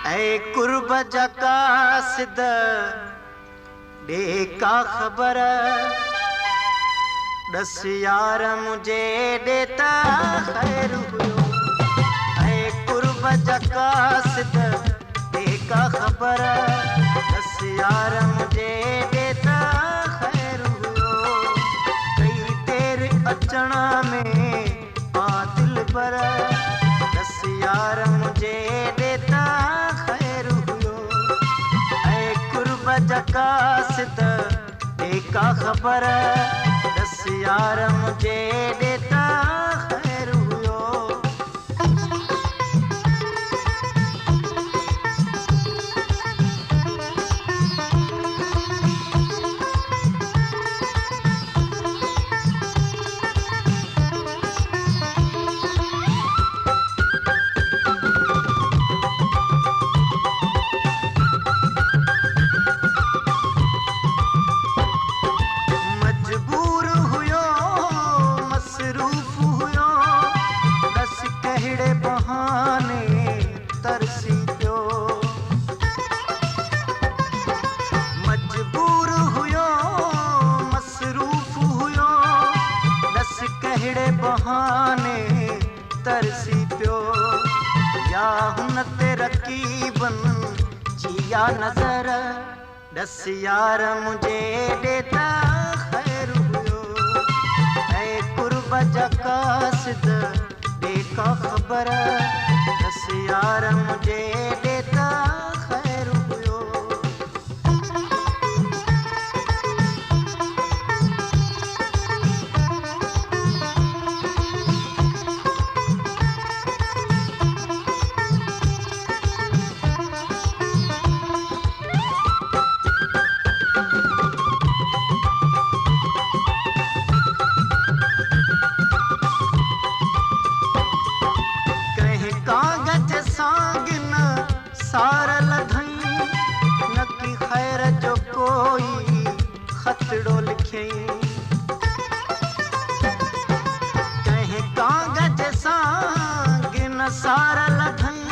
ऐ कुर्ब जका सिद का खबर दस यार मुझे देता खैर हुयो। ऐ कुर्ब जका सिद का खबर दस यार मुझे देता खैर हुयो। कई देर अचना में दिल पर दस यार मुझे देता खैर हुयो। ऐ कुर्ब जका सिद का खबर दस यार मुझे देता खैर हुयो। बहाने तरसी पियो या हुन ते रकीबन जिया नजर दस यार मुझे देता खैर हुयो। ऐ कुर्ब जका सिद का खबर दस यार मुझे देता खैर हुयो। सारल धई नकी खैर जो कोई खतड़ो लिखे। कहीं कागज सांगिन सारल धई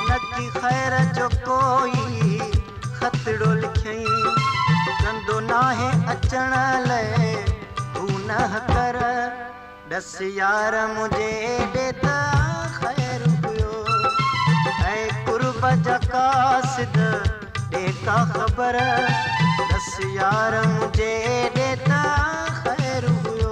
नकी खैर जो कोई खतड़ो लिखे। कंदो नाहे अचण ले तू न कर दस यार मुझे देता खैर हुयो। ऐ कुर्ब जका सिद का खबर दस यार मुझे देता खैर हुयो।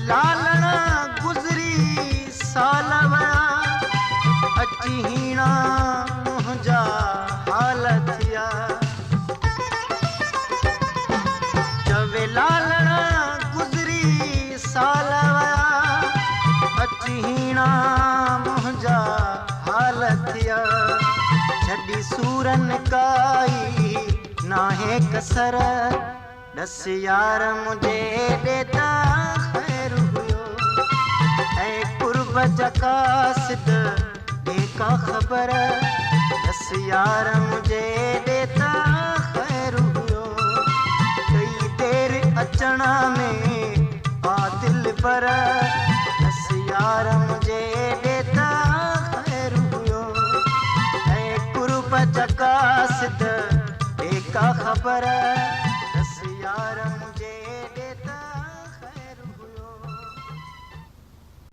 लालना गुजरी साल अची हीणा मुंहिंजा हाल थिया। चवे लालना गुजरी साल अची हीणा मुंहिंजा हाल थिया। छॾी सूरन काई नाहे कसर दस यार मुझे देता खैर हुयो। ऐ कुर्ब जका सिद का खबर दस यार मुझे देता खैर हुयो। कई देर अचना में दिल पर दस यार मुझे देता खैर हुयो। ऐ कुर्ब जका सिद का खबर